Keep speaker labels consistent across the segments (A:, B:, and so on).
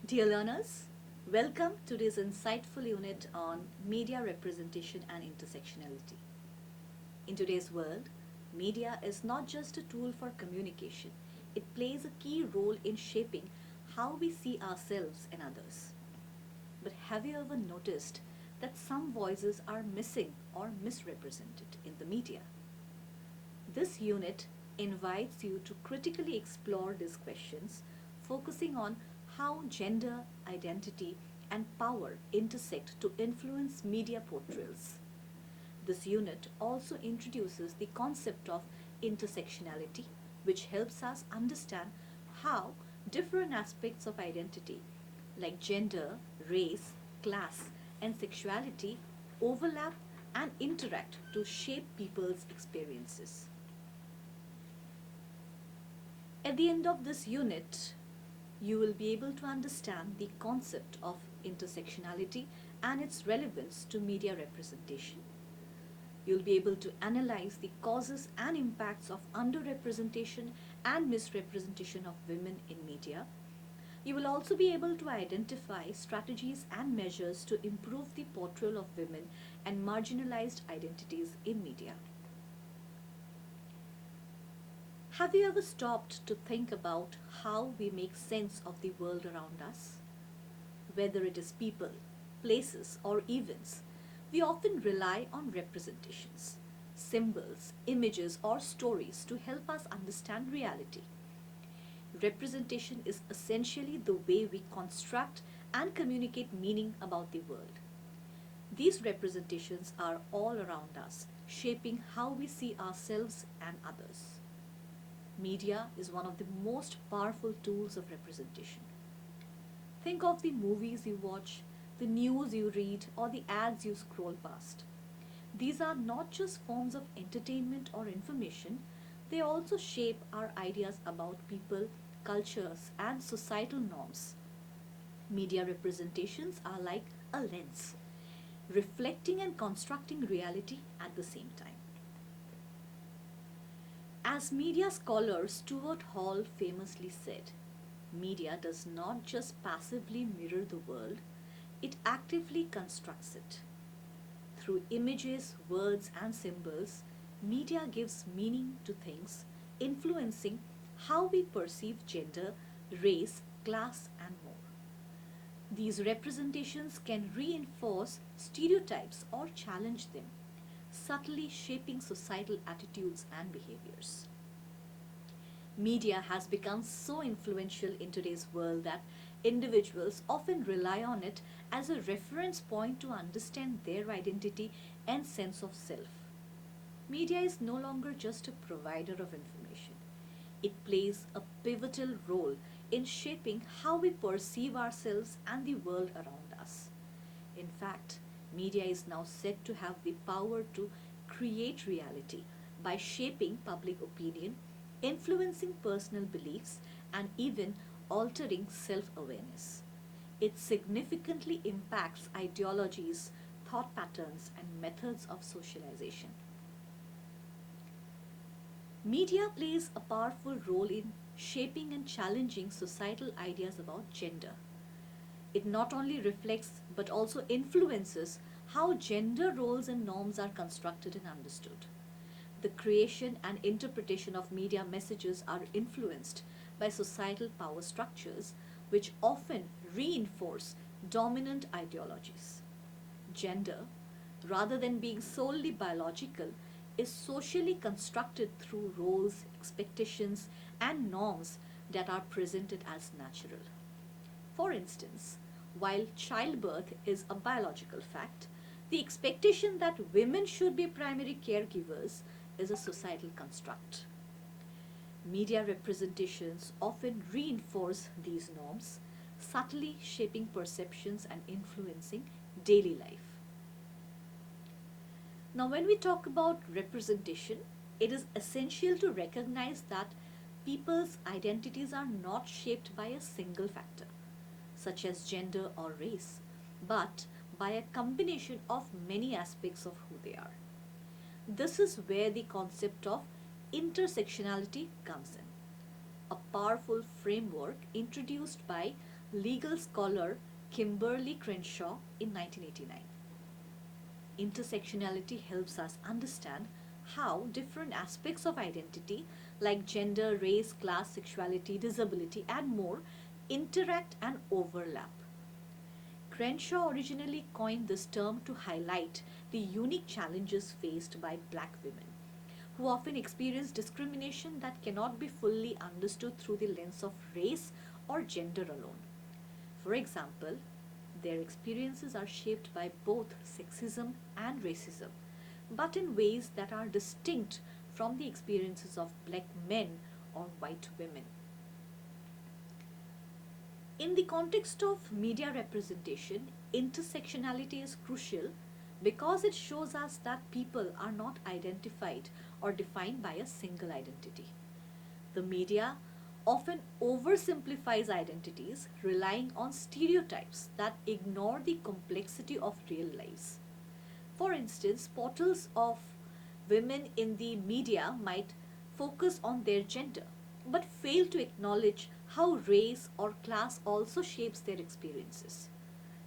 A: Dear learners, welcome to this insightful unit on media representation and intersectionality. In today's world, media is not just a tool for communication, it plays a key role in shaping how we see ourselves and others. But have you ever noticed that some voices are missing or misrepresented in the media? This unit invites you to critically explore these questions, focusing on how gender, identity, and power intersect to influence media portrayals. This unit also introduces the concept of intersectionality, which helps us understand how different aspects of identity, like gender, race, class, and sexuality, overlap and interact to shape people's experiences. At the end of this unit, you will be able to understand the concept of intersectionality and its relevance to media representation. You'll be able to analyze the causes and impacts of underrepresentation and misrepresentation of women in media. You will also be able to identify strategies and measures to improve the portrayal of women and marginalized identities in media. Have you ever stopped to think about how we make sense of the world around us? Whether it is people, places, or events, we often rely on representations, symbols, images, or stories to help us understand reality. Representation is essentially the way we construct and communicate meaning about the world. These representations are all around us, shaping how we see ourselves and others. Media is one of the most powerful tools of representation. Think of the movies you watch, the news you read, or the ads you scroll past. These are not just forms of entertainment or information, they also shape our ideas about people, cultures, and societal norms. Media representations are like a lens, reflecting and constructing reality at the same time. As media scholar Stuart Hall famously said, media does not just passively mirror the world, it actively constructs it. Through images, words, and symbols, media gives meaning to things, influencing how we perceive gender, race, class, and more. These representations can reinforce stereotypes or challenge them, subtly shaping societal attitudes and behaviors. Media has become so influential in today's world that individuals often rely on it as a reference point to understand their identity and sense of self. Media is no longer just a provider of information. It plays a pivotal role in shaping how we perceive ourselves and the world around us. In fact, media is now said to have the power to create reality by shaping public opinion, influencing personal beliefs, and even altering self awareness. It significantly impacts ideologies, thought patterns, and methods of socialization. Media plays a powerful role in shaping and challenging societal ideas about gender. It not only reflects but also influences how gender roles and norms are constructed and understood. The creation and interpretation of media messages are influenced by societal power structures, which often reinforce dominant ideologies. Gender, rather than being solely biological, is socially constructed through roles, expectations, and norms that are presented as natural. For instance, while childbirth is a biological fact, the expectation that women should be primary caregivers is a societal construct. Media representations often reinforce these norms, subtly shaping perceptions and influencing daily life. Now, when we talk about representation, it is essential to recognize that people's identities are not shaped by a single factor, such as gender or race, but by a combination of many aspects of who they are. This is where the concept of intersectionality comes in, a powerful framework introduced by legal scholar Kimberly Crenshaw in 1989. Intersectionality helps us understand how different aspects of identity, like gender, race, class, sexuality, disability, and more, interact and overlap. Crenshaw originally coined this term to highlight the unique challenges faced by black women, who often experience discrimination that cannot be fully understood through the lens of race or gender alone. For example, their experiences are shaped by both sexism and racism, but in ways that are distinct from the experiences of black men or white women. In the context of media representation, intersectionality is crucial because it shows us that people are not identified or defined by a single identity. The media often oversimplifies identities, relying on stereotypes that ignore the complexity of real lives. For instance, portrayals of women in the media might focus on their gender but fail to acknowledge how race or class also shapes their experiences.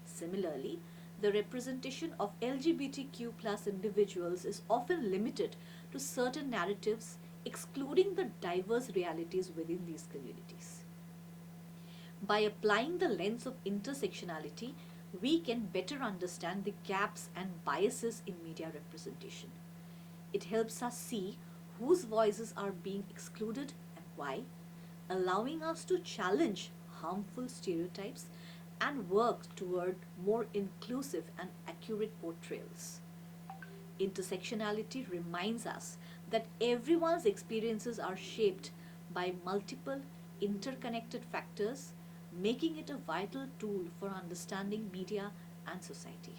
A: Similarly, the representation of LGBTQ plus individuals is often limited to certain narratives, excluding the diverse realities within these communities. By applying the lens of intersectionality, we can better understand the gaps and biases in media representation. It helps us see whose voices are being excluded and why, allowing us to challenge harmful stereotypes and work toward more inclusive and accurate portrayals. Intersectionality reminds us that everyone's experiences are shaped by multiple interconnected factors, making it a vital tool for understanding media and society.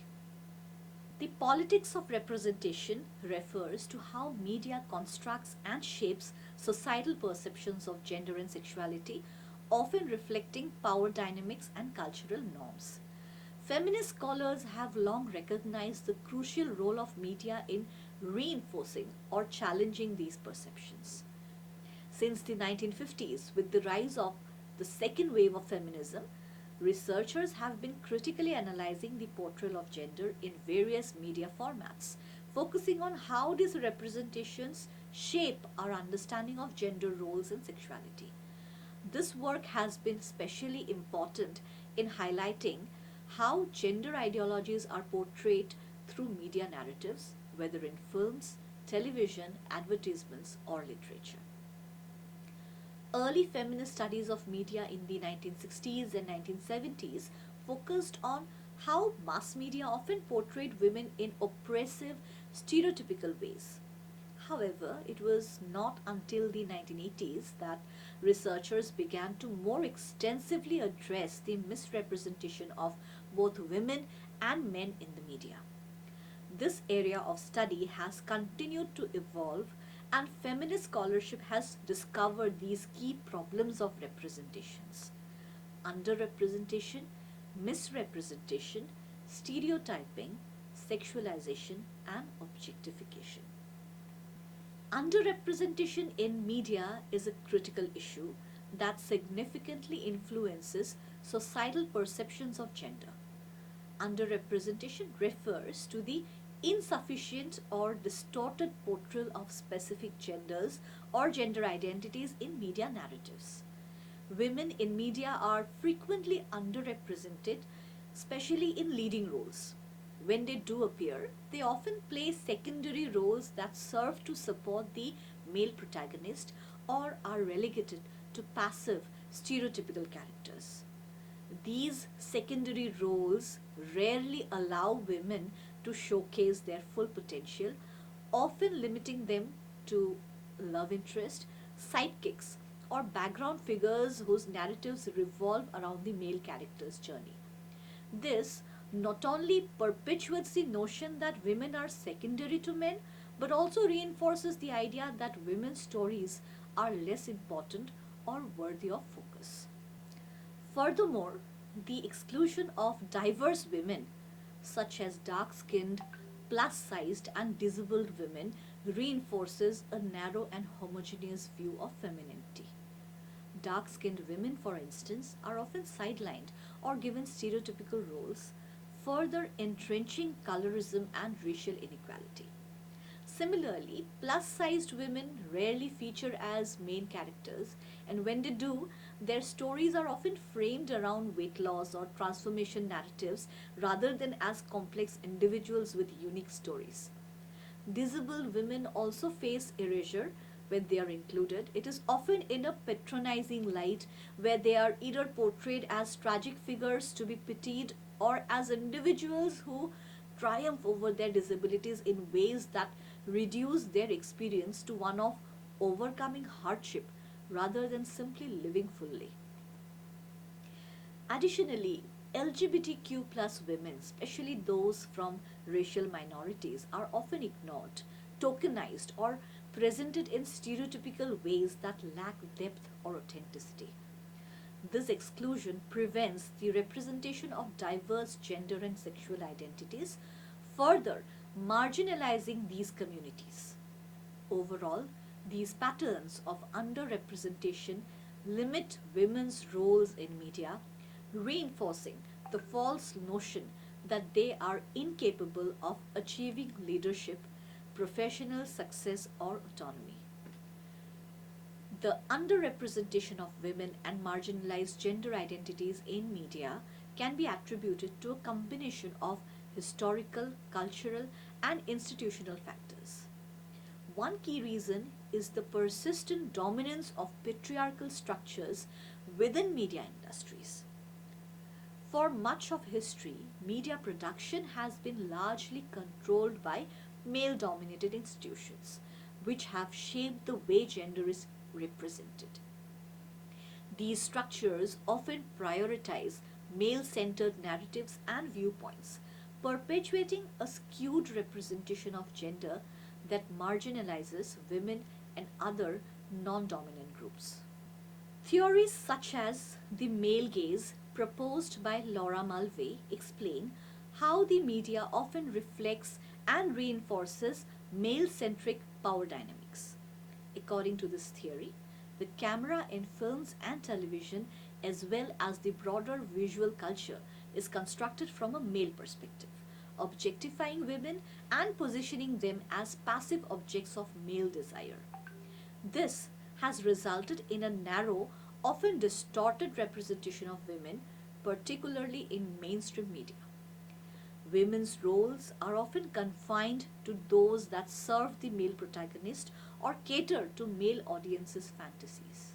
A: The politics of representation refers to how media constructs and shapes societal perceptions of gender and sexuality, often reflecting power dynamics and cultural norms. Feminist scholars have long recognized the crucial role of media in reinforcing or challenging these perceptions. Since the 1950s, with the rise of the second wave of feminism, researchers have been critically analyzing the portrayal of gender in various media formats, focusing on how these representations shape our understanding of gender roles and sexuality. This work has been especially important in highlighting how gender ideologies are portrayed through media narratives, whether in films, television, advertisements, or literature. Early feminist studies of media in the 1960s and 1970s focused on how mass media often portrayed women in oppressive, stereotypical ways. However, it was not until the 1980s that researchers began to more extensively address the misrepresentation of both women and men in the media. This area of study has continued to evolve, and feminist scholarship has discovered these key problems of representations: underrepresentation, misrepresentation, stereotyping, sexualization, and objectification. Underrepresentation in media is a critical issue that significantly influences societal perceptions of gender. Underrepresentation refers to the insufficient or distorted portrayal of specific genders or gender identities in media narratives. Women in media are frequently underrepresented, especially in leading roles. When they do appear, they often play secondary roles that serve to support the male protagonist or are relegated to passive, stereotypical characters. These secondary roles rarely allow women to showcase their full potential, often limiting them to love interest, sidekicks, or background figures whose narratives revolve around the male character's journey. This not only perpetuates the notion that women are secondary to men, but also reinforces the idea that women's stories are less important or worthy of focus. Furthermore, the exclusion of diverse women, such as dark skinned, plus sized, and disabled women, reinforces a narrow and homogeneous view of femininity. Dark skinned women, for instance, are often sidelined or given stereotypical roles, further entrenching colorism and racial inequality. Similarly, plus sized women rarely feature as main characters, and when they do, their stories are often framed around weight loss or transformation narratives rather than as complex individuals with unique stories. Disabled women also face erasure when they are included. It is often in a patronizing light where they are either portrayed as tragic figures to be pitied or as individuals who triumph over their disabilities in ways that reduce their experience to one of overcoming hardship rather than simply living fully. Additionally, LGBTQ plus women, especially those from racial minorities, are often ignored, tokenized, or presented in stereotypical ways that lack depth or authenticity. This exclusion prevents the representation of diverse gender and sexual identities, further marginalizing these communities. Overall, these patterns of underrepresentation limit women's roles in media, reinforcing the false notion that they are incapable of achieving leadership, professional success, or autonomy. The underrepresentation of women and marginalized gender identities in media can be attributed to a combination of historical, cultural, and institutional factors. One key reason is the persistent dominance of patriarchal structures within media industries. For much of history, media production has been largely controlled by male dominated institutions, which have shaped the way gender is represented. These structures often prioritize male centered narratives and viewpoints, perpetuating a skewed representation of gender that marginalizes women and other non dominant groups. Theories such as the male gaze, proposed by Laura Mulvey, explain how the media often reflects and reinforces male centric power dynamics. According to this theory, the camera in films and television, as well as the broader visual culture, is constructed from a male perspective, objectifying women and positioning them as passive objects of male desire. This has resulted in a narrow, often distorted representation of women, particularly in mainstream media. Women's roles are often confined to those that serve the male protagonist or cater to male audiences' fantasies.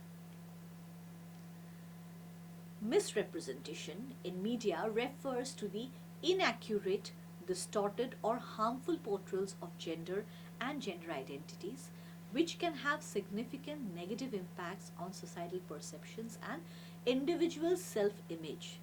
A: Misrepresentation in media refers to the inaccurate, distorted, or harmful portrayals of gender and gender identities, which can have significant negative impacts on societal perceptions and individual self image.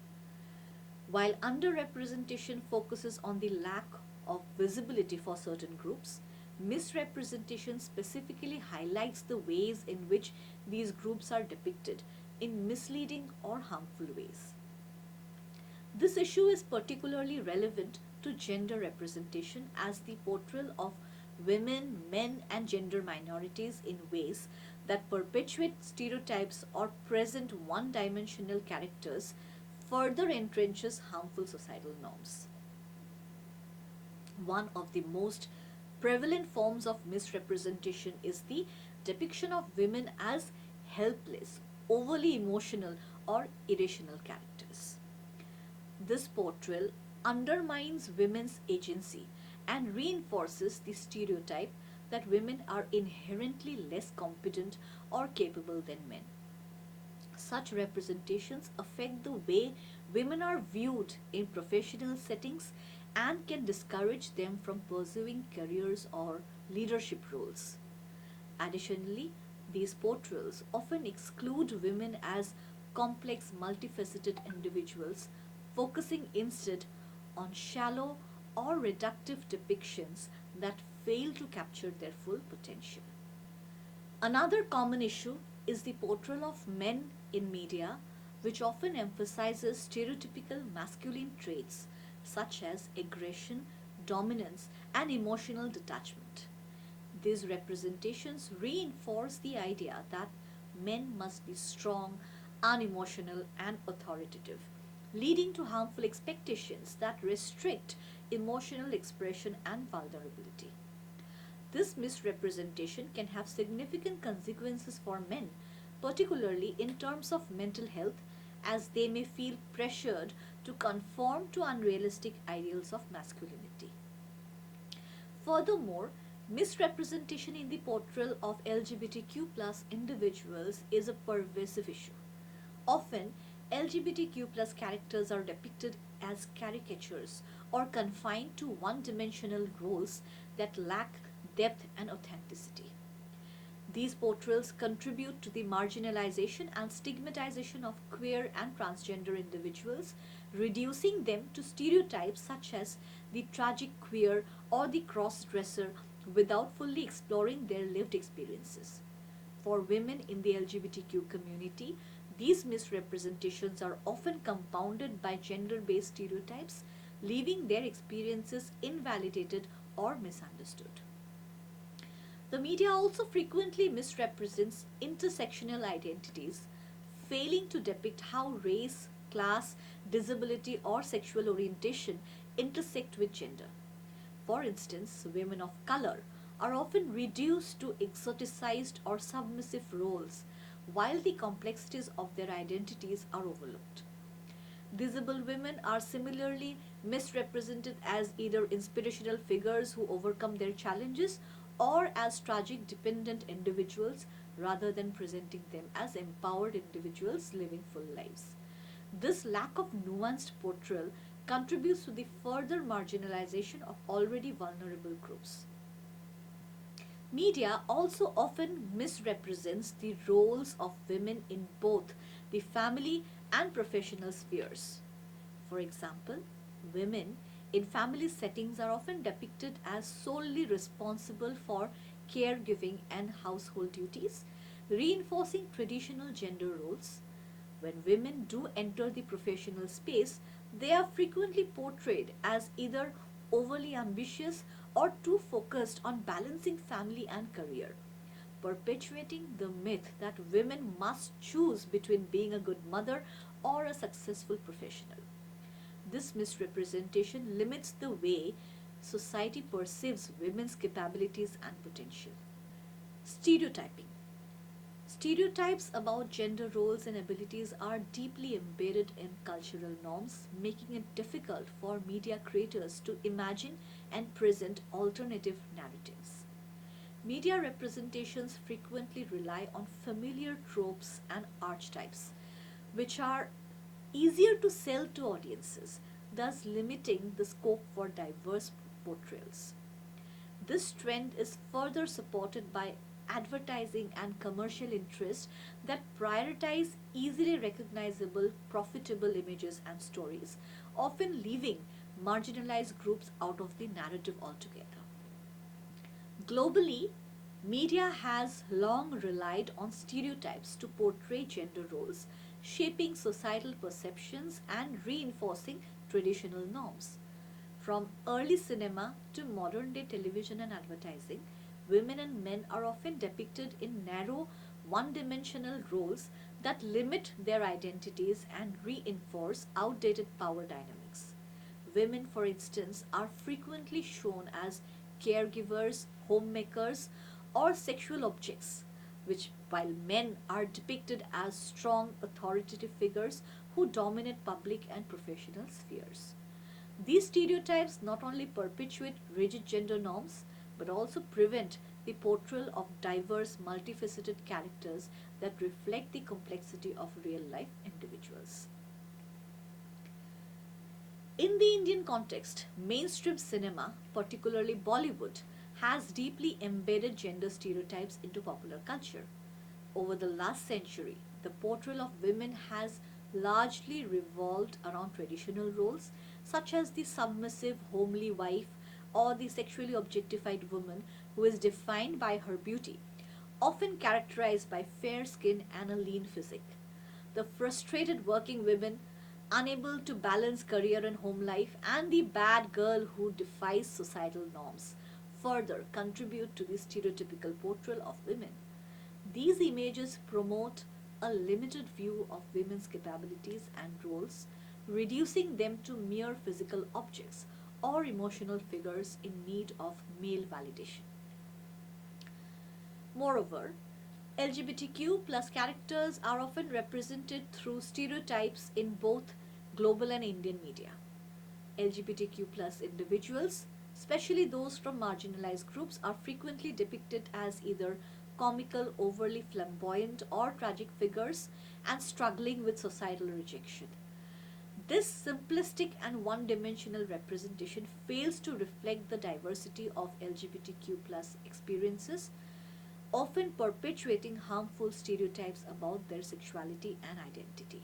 A: While underrepresentation focuses on the lack of visibility for certain groups, misrepresentation specifically highlights the ways in which these groups are depicted in misleading or harmful ways. This issue is particularly relevant to gender representation as the portrayal of women, men, and gender minorities in ways that perpetuate stereotypes or present one dimensional characters further entrenches harmful societal norms. One of the most prevalent forms of misrepresentation is the depiction of women as helpless, overly emotional, or irrational characters. This portrayal undermines women's agency and reinforces the stereotype that women are inherently less competent or capable than men. Such representations affect the way women are viewed in professional settings and can discourage them from pursuing careers or leadership roles. Additionally, these portrayals often exclude women as complex, multifaceted individuals, focusing instead on shallow or reductive depictions that fail to capture their full potential. Another common issue is the portrayal of men in media, which often emphasizes stereotypical masculine traits such as aggression, dominance, and emotional detachment. These representations reinforce the idea that men must be strong, unemotional, and authoritative, leading to harmful expectations that restrict emotional expression and vulnerability. This misrepresentation can have significant consequences for men, particularly in terms of mental health, as they may feel pressured to conform to unrealistic ideals of masculinity. Furthermore, misrepresentation in the portrayal of LGBTQ plus individuals is a pervasive issue. Often, LGBTQ plus characters are depicted as caricatures or confined to one dimensional roles that lack depth and authenticity. These portrayals contribute to the marginalization and stigmatization of queer and transgender individuals, reducing them to stereotypes such as the tragic queer or the cross dresser without fully exploring their lived experiences. For women in the LGBTQ community, these misrepresentations are often compounded by gender based stereotypes, leaving their experiences invalidated or misunderstood. The media also frequently misrepresents intersectional identities, failing to depict how race, class, disability, or sexual orientation intersect with gender. For instance, women of color are often reduced to exoticized or submissive roles, while the complexities of their identities are overlooked. Visible women are similarly misrepresented as either inspirational figures who overcome their challenges or as tragic dependent individuals rather than presenting them as empowered individuals living full lives. This lack of nuanced portrayal contributes to the further marginalization of already vulnerable groups. Media also often misrepresents the roles of women in both the family and professional spheres. For example, women in family settings are often depicted as solely responsible for caregiving and household duties, reinforcing traditional gender roles. When women do enter the professional space, they are frequently portrayed as either overly ambitious or too focused on balancing family and career, perpetuating the myth that women must choose between being a good mother or a successful professional. This misrepresentation limits the way society perceives women's capabilities and potential. Stereotyping. Stereotypes about gender roles and abilities are deeply embedded in cultural norms, making it difficult for media creators to imagine and present alternative narratives. Media representations frequently rely on familiar tropes and archetypes, which are easier to sell to audiences, thus limiting the scope for diverse portrayals. This trend is further supported by advertising and commercial interests that prioritize easily recognizable, profitable images and stories, often leaving marginalized groups out of the narrative altogether. Globally, media has long relied on stereotypes to portray gender roles, shaping societal perceptions and reinforcing traditional norms. From early cinema to modern day television and advertising, women and men are often depicted in narrow, one dimensional roles that limit their identities and reinforce outdated power dynamics. Women, for instance, are frequently shown as caregivers, homemakers, or sexual objects, which while men are depicted as strong, authoritative figures who dominate public and professional spheres. These stereotypes not only perpetuate rigid gender norms but also prevent the portrayal of diverse, multifaceted characters that reflect the complexity of real life individuals. In the Indian context, mainstream cinema, particularly Bollywood, has deeply embedded gender stereotypes into popular culture. Over the last century, the portrayal of women has largely revolved around traditional roles such as the submissive, homely wife or the sexually objectified woman who is defined by her beauty, often characterized by fair skin and a lean physique. The frustrated working women unable to balance career and home life, and the bad girl who defies societal norms further contribute to the stereotypical portrayal of women. These images promote a limited view of women's capabilities and roles, reducing them to mere physical objects or emotional figures in need of male validation. Moreover, LGBTQ plus characters are often represented through stereotypes in both global and Indian media. LGBTQ plus individuals, especially those from marginalized groups, are frequently depicted as either comical, overly flamboyant, or tragic figures and struggling with societal rejection. This simplistic and one dimensional representation fails to reflect the diversity of LGBTQ plus experiences, often perpetuating harmful stereotypes about their sexuality and identity.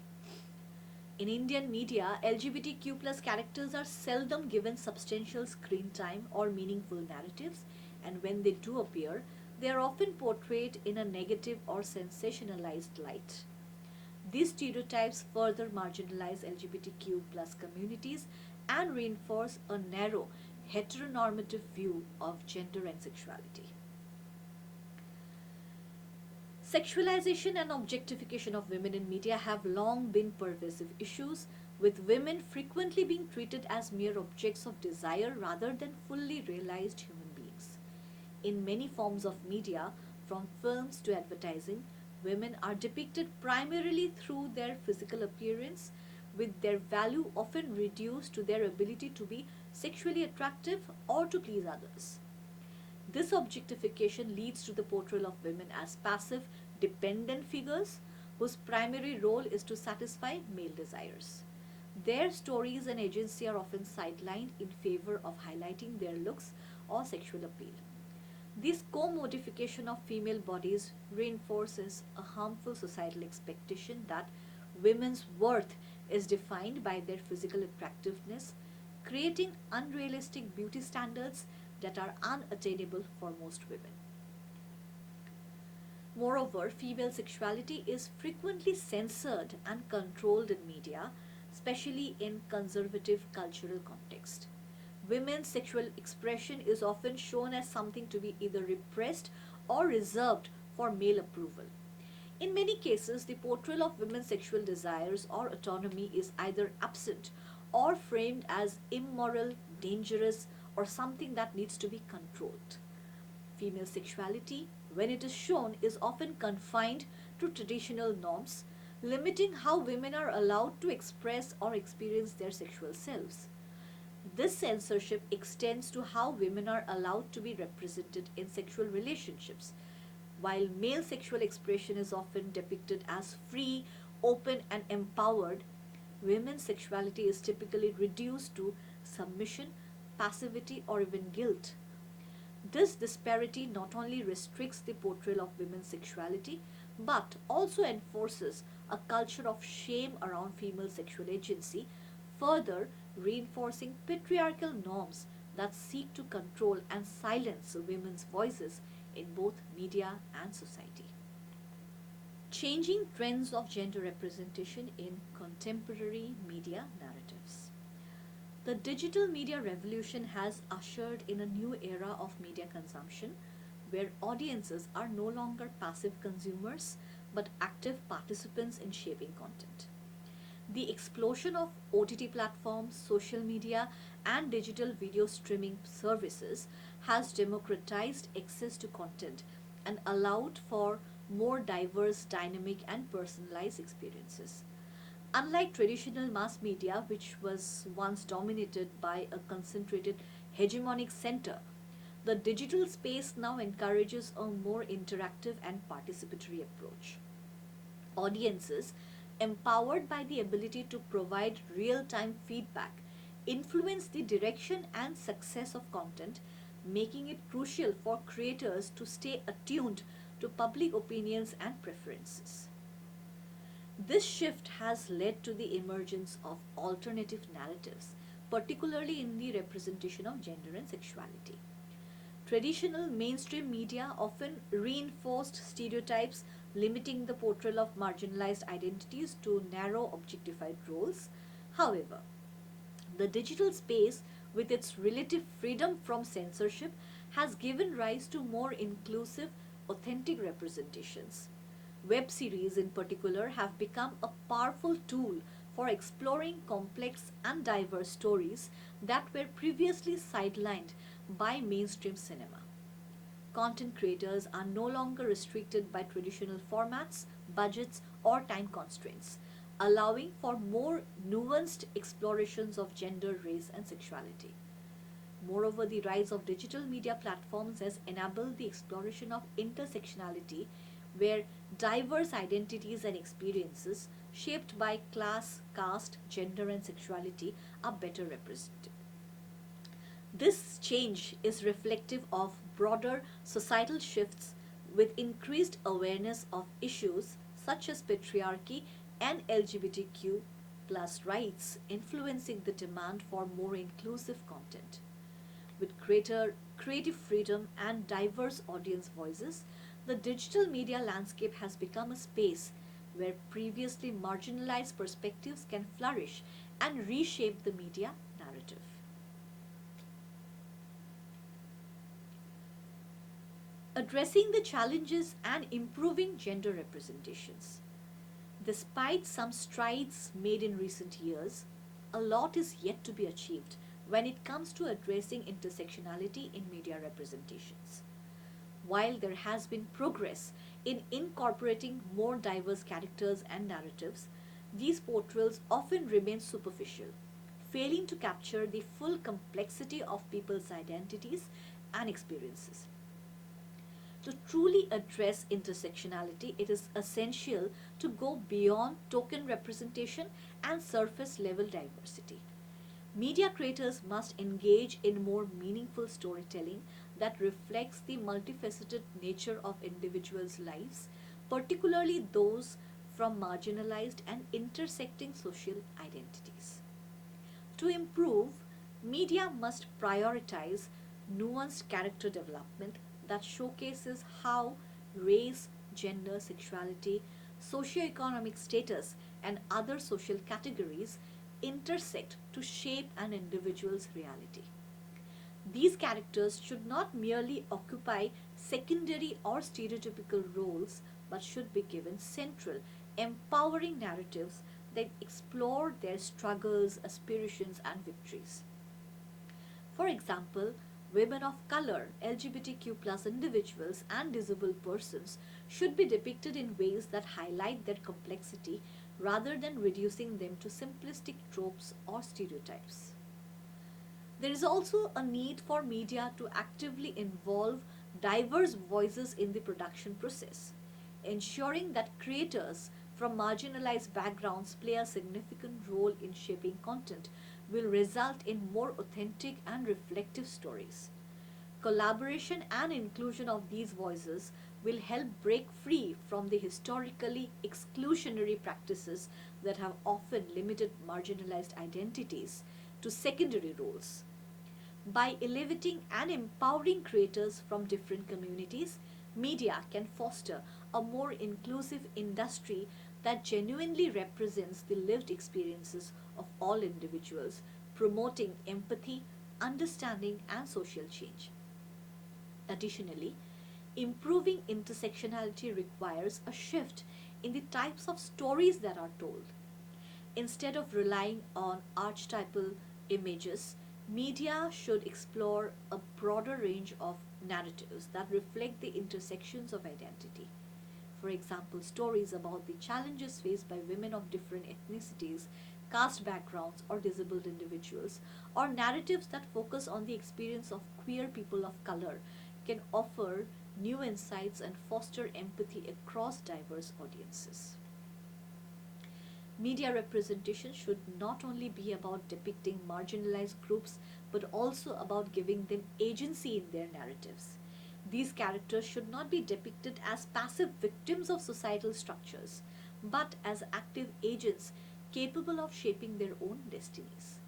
A: In Indian media, LGBTQ plus characters are seldom given substantial screen time or meaningful narratives, and when they do appear, they are often portrayed in a negative or sensationalized light. These stereotypes further marginalize LGBTQ plus communities and reinforce a narrow, heteronormative view of gender and sexuality. Sexualization and objectification of women in media have long been pervasive issues, with women frequently being treated as mere objects of desire rather than fully realized human beings. In many forms of media, from films to advertising, women are depicted primarily through their physical appearance, with their value often reduced to their ability to be sexually attractive or to please others. This objectification leads to the portrayal of women as passive, dependent figures whose primary role is to satisfy male desires. Their stories and agency are often sidelined in favor of highlighting their looks or sexual appeal. This commodification of female bodies reinforces a harmful societal expectation that women's worth is defined by their physical attractiveness, creating unrealistic beauty standards that are unattainable for most women. Moreover, female sexuality is frequently censored and controlled in media, especially in conservative cultural context. Women's sexual expression is often shown as something to be either repressed or reserved for male approval. In many cases, the portrayal of women's sexual desires or autonomy is either absent or framed as immoral, dangerous, or something that needs to be controlled. Female sexuality, when it is shown, is often confined to traditional norms, limiting how women are allowed to express or experience their sexual selves. This censorship extends to how women are allowed to be represented in sexual relationships. While male sexual expression is often depicted as free, open, and empowered, women's sexuality is typically reduced to submission, passivity, or even guilt. This disparity not only restricts the portrayal of women's sexuality but also enforces a culture of shame around female sexual agency, further reinforcing patriarchal norms that seek to control and silence women's voices in both media and society. Changing trends of gender representation in contemporary media narratives. The digital media revolution has ushered in a new era of media consumption where audiences are no longer passive consumers but active participants in shaping content. The explosion of OTT platforms, social media, and digital video streaming services has democratized access to content and allowed for more diverse, dynamic, and personalized experiences. Unlike traditional mass media, which was once dominated by a concentrated hegemonic center, the digital space now encourages a more interactive and participatory approach. Audiences, empowered by the ability to provide real time feedback, influence the direction and success of content, making it crucial for creators to stay attuned to public opinions and preferences. This shift has led to the emergence of alternative narratives, particularly in the representation of gender and sexuality. Traditional mainstream media often reinforced stereotypes, limiting the portrayal of marginalized identities to narrow objectified roles. However, the digital space, with its relative freedom from censorship, has given rise to more inclusive, authentic representations. Web series, in particular, have become a powerful tool for exploring complex and diverse stories that were previously sidelined by mainstream cinema. Content creators are no longer restricted by traditional formats, budgets, or time constraints, allowing for more nuanced explorations of gender, race, and sexuality. Moreover, the rise of digital media platforms has enabled the exploration of intersectionality, where diverse identities and experiences shaped by class, caste, gender, and sexuality are better represented. This change is reflective of broader societal shifts with increased awareness of issues such as patriarchy and LGBTQ plus rights influencing the demand for more inclusive content. With greater creative freedom and diverse audience voices, the digital media landscape has become a space where previously marginalized perspectives can flourish and reshape the media narrative. Addressing the challenges and improving gender representations. Despite some strides made in recent years, a lot is yet to be achieved when it comes to addressing intersectionality in media representations. While there has been progress in incorporating more diverse characters and narratives, these portrayals often remain superficial, failing to capture the full complexity of people's identities and experiences. To truly address intersectionality, it is essential to go beyond token representation and surface level diversity. Media creators must engage in more meaningful storytelling that reflects the multifaceted nature of individuals' lives, particularly those from marginalized and intersecting social identities. To improve, media must prioritize nuanced character development that showcases how race, gender, sexuality, socioeconomic status, and other social categories intersect to shape an individual's reality. These characters should not merely occupy secondary or stereotypical roles but should be given central, empowering narratives that explore their struggles, aspirations, and victories. For example, women of color, LGBTQ plus individuals, and disabled persons should be depicted in ways that highlight their complexity rather than reducing them to simplistic tropes or stereotypes. There is also a need for media to actively involve diverse voices in the production process, ensuring that creators from marginalized backgrounds play a significant role in shaping content will result in more authentic and reflective stories. Collaboration and inclusion of these voices will help break free from the historically exclusionary practices that have often limited marginalized identities to secondary roles. By elevating and empowering creators from different communities, media can foster a more inclusive industry that genuinely represents the lived experiences of all individuals, promoting empathy, understanding, and social change. Additionally, improving intersectionality requires a shift in the types of stories that are told. Instead of relying on archetypal images, media should explore a broader range of narratives that reflect the intersections of identity. For example, stories about the challenges faced by women of different ethnicities, caste backgrounds, or disabled individuals, or narratives that focus on the experience of queer people of color can offer new insights and foster empathy across diverse audiences. Media representation should not only be about depicting marginalized groups but also about giving them agency in their narratives. These characters should not be depicted as passive victims of societal structures but as active agents capable of shaping their own destinies.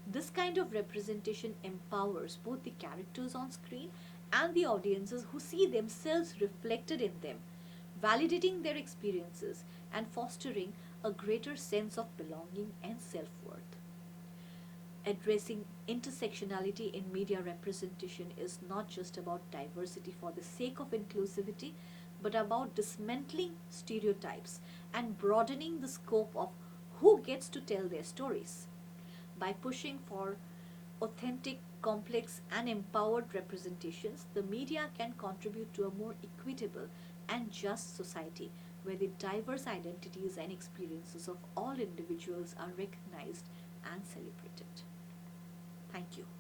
A: This kind of representation empowers both the characters on screen and the audiences who see themselves reflected in them, validating their experiences and fostering a greater sense of belonging and self worth. Addressing intersectionality in media representation is not just about diversity for the sake of inclusivity, but about dismantling stereotypes and broadening the scope of who gets to tell their stories. By pushing for authentic, complex, and empowered representations, the media can contribute to a more equitable and just society where the diverse identities and experiences of all individuals are recognized and celebrated. Thank you.